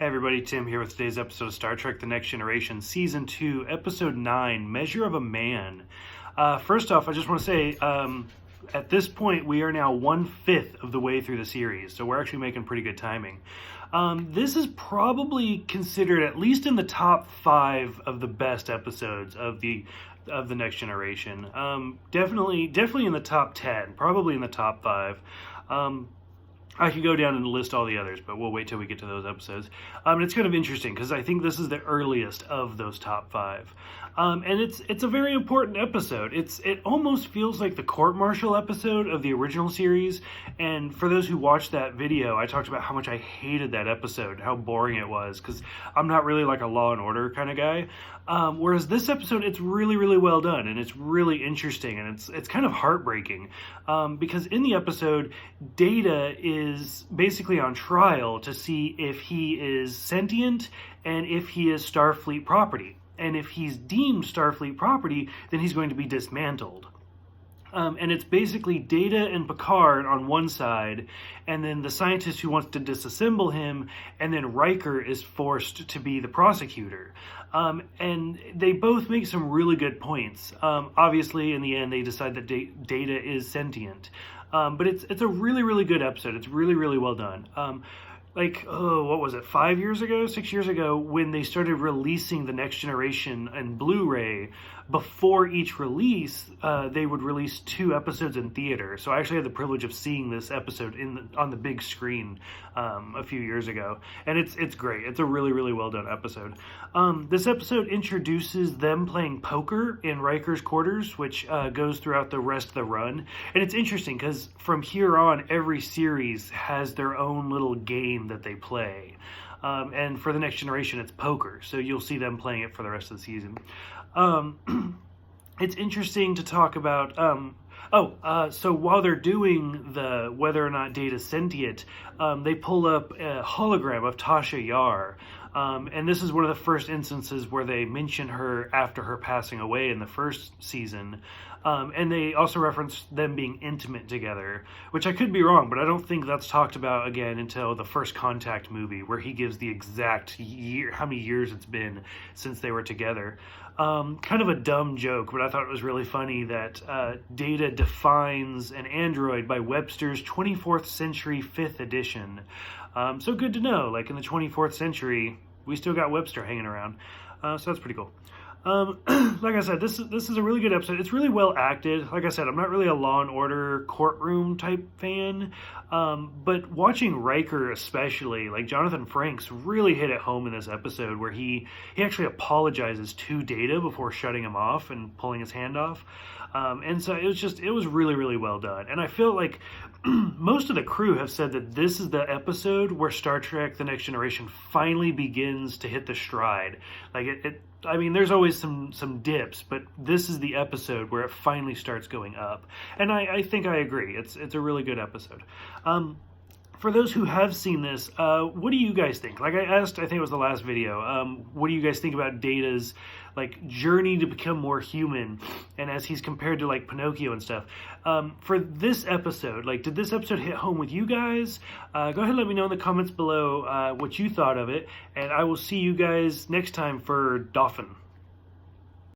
Hey everybody, Tim here with today's episode of Star Trek The Next Generation, Season 2, Episode 9, Measure of a Man. First off, I just want to say, at this point, we are now 1/5 of the way through the series, so we're actually making pretty good timing. This is probably considered, at least in the top 5 of the best episodes of the Next Generation. Definitely in the top 10, probably in the top 5. I could go down and list all the others, but we'll wait till we get to those episodes. And it's kind of interesting because I think this is the earliest of those top 5. And it's a very important episode. It almost feels like the court-martial episode of the original series. And for those who watched that video, I talked about how much I hated that episode, how boring it was, because I'm not really like a Law and Order kind of guy. Whereas this episode, it's really, really well done, and it's really interesting, and it's kind of heartbreaking, because in the episode, Data is basically on trial to see if he is sentient and if he is Starfleet property. And if he's deemed Starfleet property, then he's going to be dismantled. And it's basically Data and Picard on one side, and then the scientist who wants to disassemble him, and then Riker is forced to be the prosecutor. And they both make some really good points. Obviously, in the end, they decide that Data is sentient. But it's a really, really good episode. It's really, really well done. What was it, 6 years ago, when they started releasing the Next Generation and Blu-ray, before each release, they would release 2 episodes in theater. So I actually had the privilege of seeing this episode on the big screen a few years ago. And it's great. It's a really, really well done episode. This episode introduces them playing poker in Riker's quarters, which goes throughout the rest of the run. And it's interesting because from here on, every series has their own little game that they play. And for the Next Generation, it's poker. So you'll see them playing it for the rest of the season. It's interesting to talk about... so while they're doing the whether or not Data's sentient, they pull up a hologram of Tasha Yar. And this is one of the first instances where they mention her after her passing away in the first season. And they also reference them being intimate together, which I could be wrong, but I don't think that's talked about again until the First Contact movie, where he gives the exact year, how many years it's been since they were together. Kind of a dumb joke, but I thought it was really funny that Data defines an android by Webster's 24th century 5th edition. So good to know, like in the 24th century, we still got Webster hanging around. So that's pretty cool. Like I said, this is a really good episode. It's really well acted. Like I said, I'm not really a Law and Order courtroom type fan, but watching Riker especially, like Jonathan Frakes really hit it home in this episode where he actually apologizes to Data before shutting him off and pulling his hand off. And so it was really, really well done. And I feel like most of the crew have said that this is the episode where Star Trek The Next Generation finally begins to hit the stride. Like I mean, there's always some dips, but this is the episode where it finally starts going up. And I think I agree. It's a really good episode. For those who have seen this, what do you guys think? Like I asked, I think it was the last video, what do you guys think about Data's journey to become more human, and as he's compared to Pinocchio and stuff? For this episode, did this episode hit home with you guys? Go ahead and let me know in the comments below what you thought of it, and I will see you guys next time for Dolphin.